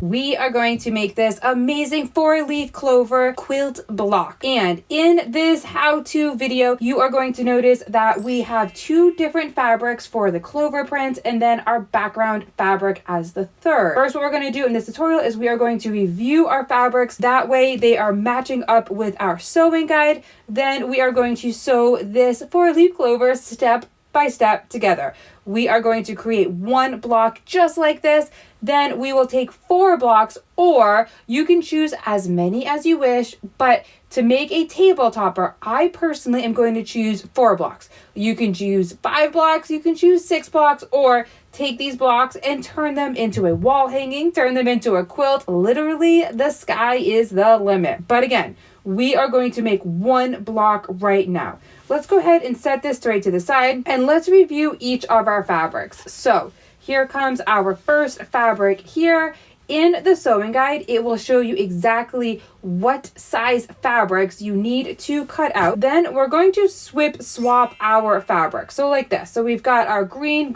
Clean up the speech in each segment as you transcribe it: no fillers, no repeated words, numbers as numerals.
We are going to make this amazing 4-leaf clover quilt block. And in this how-to video, you are going to notice that we have 2 different fabrics for the clover print and then our background fabric as the third. First, what we're going to do in this tutorial is we are going to review our fabrics. That way they are matching up with our sewing guide. Then we are going to sew this 4-leaf clover step by step together. We are going to create 1 block just like this. Then we will take 4 blocks, or you can choose as many as you wish, but to make a table topper, I personally am going to choose 4 blocks. You can choose 5 blocks, you can choose 6 blocks, or take these blocks and turn them into a wall hanging, turn them into a quilt. Literally, the sky is the limit. But again, we are going to make 1 block right now. Let's go ahead and set this straight to the side and let's review each of our fabrics. So here comes our first fabric here. In the sewing guide, it will show you exactly what size fabrics you need to cut out. Then we're going to swap our fabric. So like this. So we've got our green,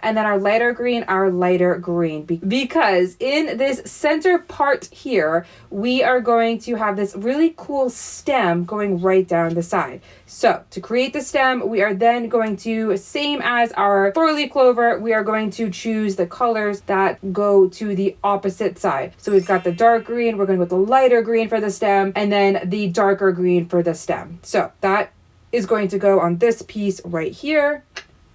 and then our lighter green, because in this center part here, we are going to have this really cool stem going right down the side. So to create the stem, we are then going to, same as our 4-leaf clover, we are going to choose the colors that go to the opposite side. So we've got the dark green, we're going to go with the lighter green for the stem, and then the darker green for the stem. So that is going to go on this piece right here,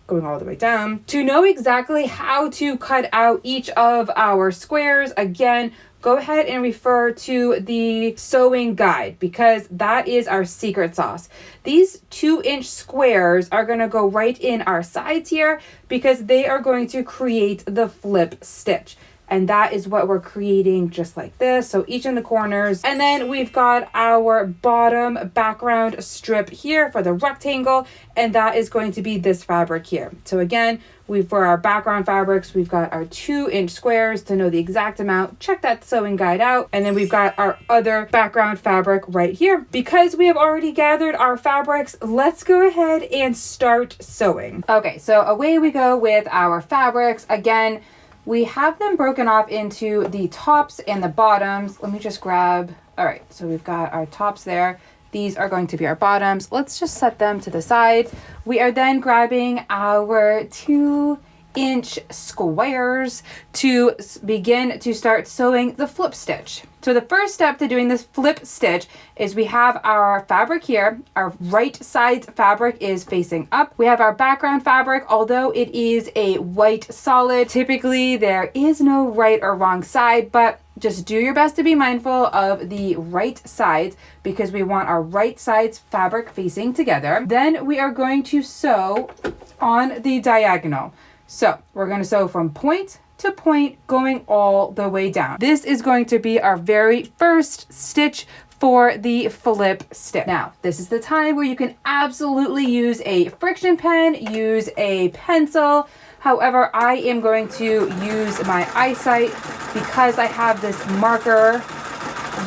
going all the way down. To know exactly how to cut out each of our squares, again, go ahead and refer to the sewing guide because that is our secret sauce. These 2-inch squares are going to go right in our sides here because they are going to create the flip stitch. And that is what we're creating just like this. So each in the corners. And then we've got our bottom background strip here for the rectangle. And that is going to be this fabric here. So again, for our background fabrics, we've got our 2-inch squares to know the exact amount. Check that sewing guide out. And then we've got our other background fabric right here. Because we have already gathered our fabrics, let's go ahead and start sewing. Okay, so away we go with our fabrics. Again, we have them broken off into the tops and the bottoms. Let me just grab, all right, so we've got our tops there. These are going to be our bottoms. Let's just set them to the side. We are then grabbing our 2-inch squares to begin to start sewing the flip stitch. So the first step to doing this flip stitch is we have our fabric here. Our right side fabric is facing up. We have our background fabric, although it is a white solid. Typically there is no right or wrong side, but just do your best to be mindful of the right sides because we want our right sides fabric facing together. Then we are going to sew on the diagonal. So we're going to sew from point to point going all the way down. This is going to be our very first stitch for the flip stitch. Now, this is the time where you can absolutely use a friction pen, use a pencil. However, I am going to use my eyesight because I have this marker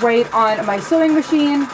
right on my sewing machine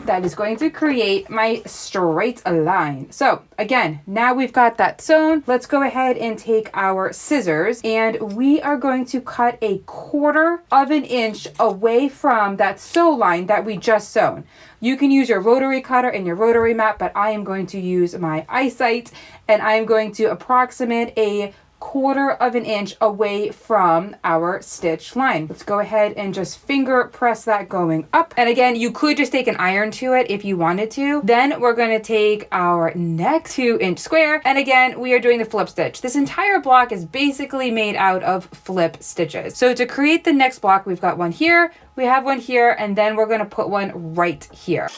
that is going to create my straight line. So again, now we've got that sewn. Let's go ahead and take our scissors and we are going to cut 1/4 inch away from that sew line that we just sewn. You can use your rotary cutter and your rotary mat, but I am going to use my eyesight and I'm going to approximate 1/4 inch away from our stitch line. Let's go ahead and just finger press that going up. And again, you could just take an iron to it if you wanted to. Then we're going to take our next 2-inch square. And again, we are doing the flip stitch. This entire block is basically made out of flip stitches. So to create the next block, we've got one here, we have one here, and then we're going to put one right here.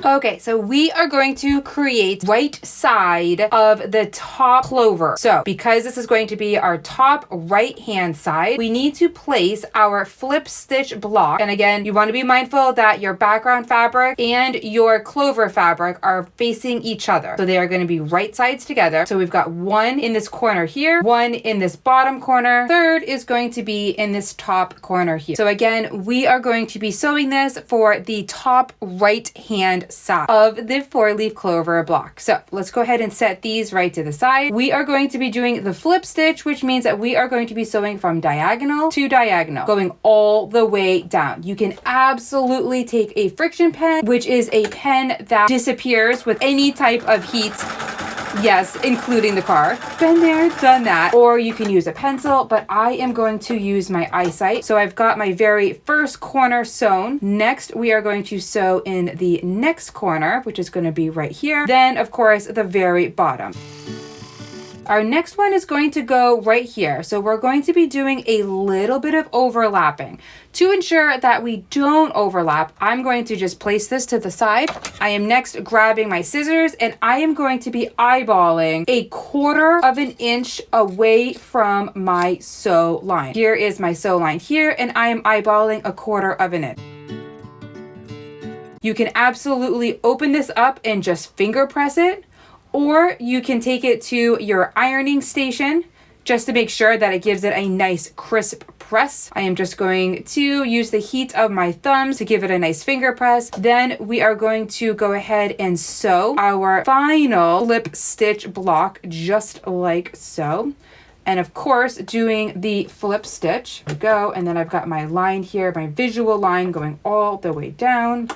Okay, so we are going to create right side of the top clover. So because this is going to be our top right hand side, we need to place our flip stitch block. And again, you want to be mindful that your background fabric and your clover fabric are facing each other. So they are going to be right sides together. So we've got one in this corner here, one in this bottom corner. Third is going to be in this top corner here. So again, we are going to be sewing this for the top right hand side of the 4-leaf clover block. So let's go ahead and set these right to the side. We are going to be doing the flip stitch, which means that we are going to be sewing from diagonal to diagonal, going all the way down. You can absolutely take a friction pen, which is a pen that disappears with any type of heat. Yes, including the car. Been there, done that. Or you can use a pencil, but I am going to use my eyesight. So I've got my very first corner sewn. Next, we are going to sew in the next corner, which is going to be right here. Then, of course, the very bottom. Our next one is going to go right here. So we're going to be doing a little bit of overlapping. To ensure that we don't overlap, I'm going to just place this to the side. I am next grabbing my scissors and I am going to be eyeballing 1/4 of an inch away from my sew line. Here is my sew line here, and I am eyeballing 1/4 of an inch. You can absolutely open this up and just finger press it, or you can take it to your ironing station just to make sure that it gives it a nice crisp press. I am just going to use the heat of my thumbs to give it a nice finger press. Then we are going to go ahead and sew our final flip stitch block just like so. And of course, doing the flip stitch. There we go. And then I've got my line here, my visual line going all the way down.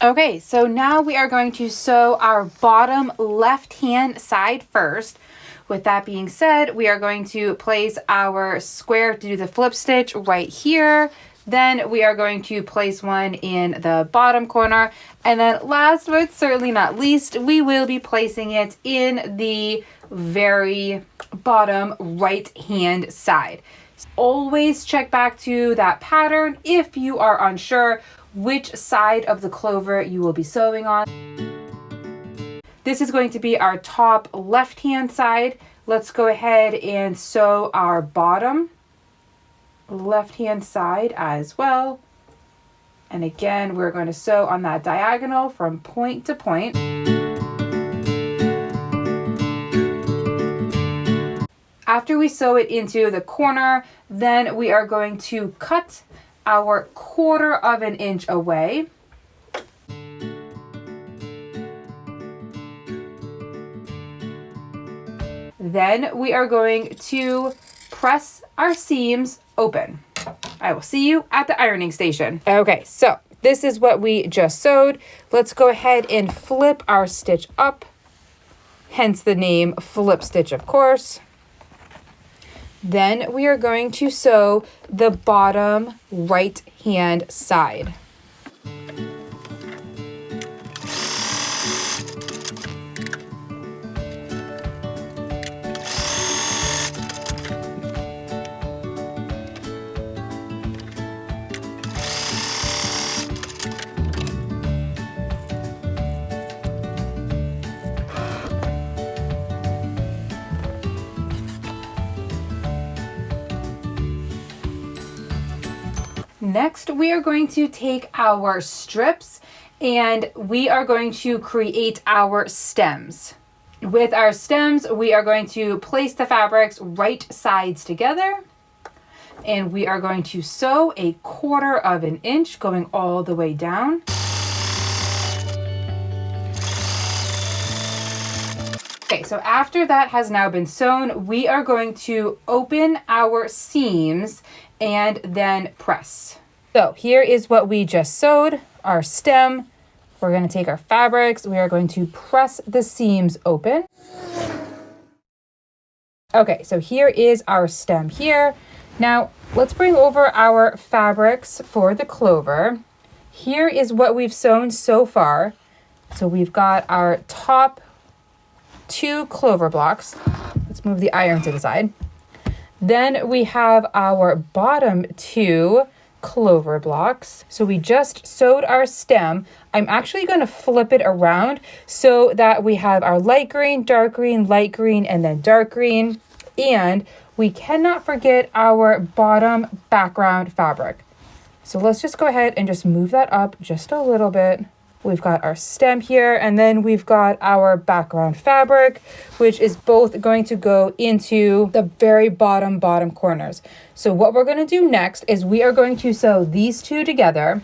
Okay, so now we are going to sew our bottom left-hand side first. With that being said, we are going to place our square to do the flip stitch right here. Then we are going to place one in the bottom corner. And then last but certainly not least, we will be placing it in the very bottom right-hand side. Always check back to that pattern if you are unsure which side of the clover you will be sewing on. This is going to be our top left-hand side. Let's go ahead and sew our bottom left-hand side as well. And again, we're going to sew on that diagonal from point to point. After we sew it into the corner, then we are going to cut our 1/4 of an inch away. Then we are going to press our seams open. I will see you at the ironing station. Okay, so this is what we just sewed. Let's go ahead and flip our stitch up, hence the name flip stitch, of course. Then we are going to sew the bottom right-hand side. Next, we are going to take our strips and we are going to create our stems. With our stems, we are going to place the fabrics right sides together, and we are going to sew 1/4 of an inch going all the way down. Okay, so after that has now been sewn, we are going to open our seams and then press. So here is what we just sewed, our stem. We're going to take our fabrics. We are going to press the seams open. Okay, so here is our stem here. Now let's bring over our fabrics for the clover. Here is what we've sewn so far. So we've got our top 2 clover blocks. Let's move the iron to the side. Then we have our bottom 2 clover blocks. So we just sewed our stem. I'm actually going to flip it around so that we have our light green, light green, and then dark green. And we cannot forget our bottom background fabric. So let's just go ahead and just move that up just a little bit. We've got our stem here, and then we've got our background fabric, which is both going to go into the very bottom corners. So what we're going to do next is we are going to sew these two together.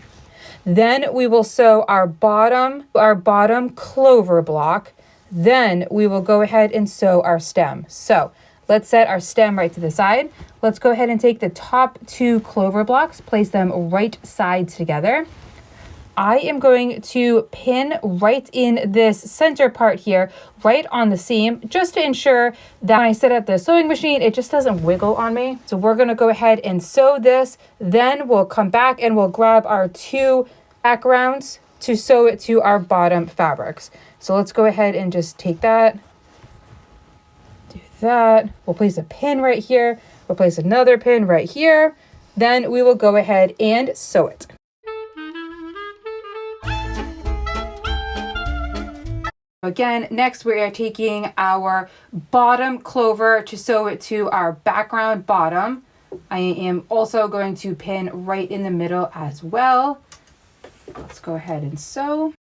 Then we will sew our bottom clover block. Then we will go ahead and sew our stem. So let's set our stem right to the side. Let's go ahead and take the top two clover blocks, place them right sides together. I am going to pin right in this center part here, right on the seam, just to ensure that when I sit at the sewing machine, it just doesn't wiggle on me. So we're going to go ahead and sew this. Then we'll come back and we'll grab our two backgrounds to sew it to our bottom fabrics. So let's go ahead and just take that, do that. We'll place a pin right here. We'll place another pin right here. Then we will go ahead and sew it. Again, next we are taking our bottom clover to sew it to our background bottom. I am also going to pin right in the middle as well. Let's go ahead and sew.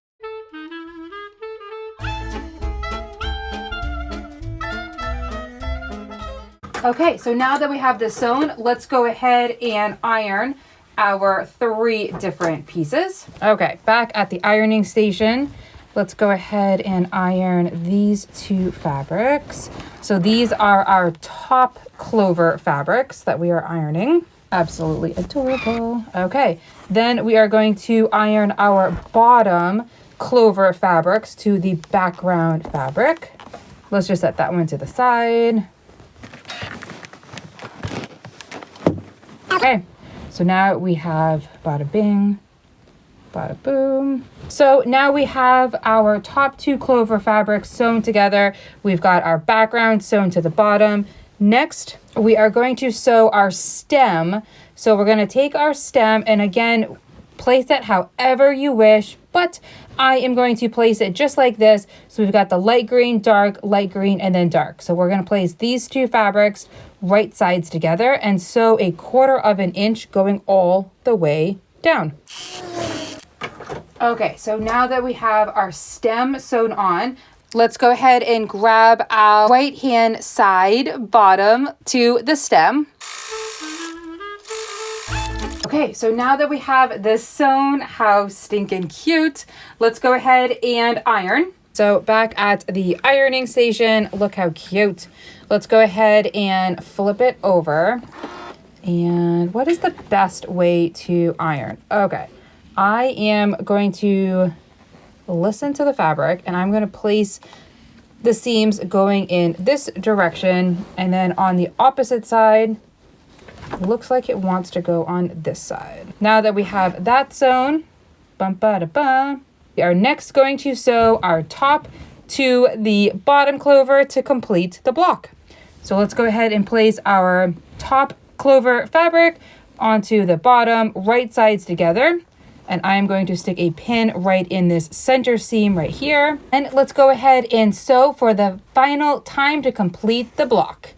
Okay, so now that we have this sewn, let's go ahead and iron our 3 different pieces. Okay, back at the ironing station. Let's go ahead and iron these 2 fabrics. So these are our top clover fabrics that we are ironing. Absolutely adorable. Okay, then we are going to iron our bottom clover fabrics to the background fabric. Let's just set that one to the side. Okay, so now we have bada bing, bada boom. So now we have our top 2 clover fabrics sewn together. We've got our background sewn to the bottom. Next, we are going to sew our stem. So we're going to take our stem and again, place it however you wish, but I am going to place it just like this. So we've got the light green, and then dark. So we're going to place these 2 fabrics right sides together and sew a 1/4 inch going all the way down. Okay, so now that we have our stem sewn on, let's go ahead and grab our right hand side bottom to the stem. Okay, so now that we have this sewn, how stinking cute, let's go ahead and iron. So back at the ironing station, look how cute. Let's go ahead and flip it over. And what is the best way to iron? Okay, I am going to listen to the fabric and I'm going to place the seams going in this direction, and then on the opposite side, looks like it wants to go on this side. Now that we have that sewn, we are next going to sew our top to the bottom clover to complete the block. So let's go ahead and place our top clover fabric onto the bottom right sides together. And I'm going to stick a pin right in this center seam right here. And let's go ahead and sew for the final time to complete the block.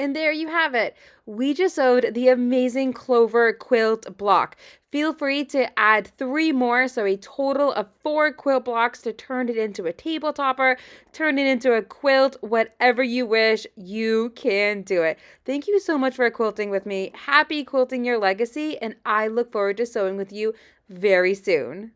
And there you have it. We just sewed the amazing Clover Quilt Block. Feel free to add 3 more, so a total of 4 quilt blocks to turn it into a table topper, turn it into a quilt, whatever you wish, you can do it. Thank you so much for quilting with me. Happy quilting your legacy, and I look forward to sewing with you very soon.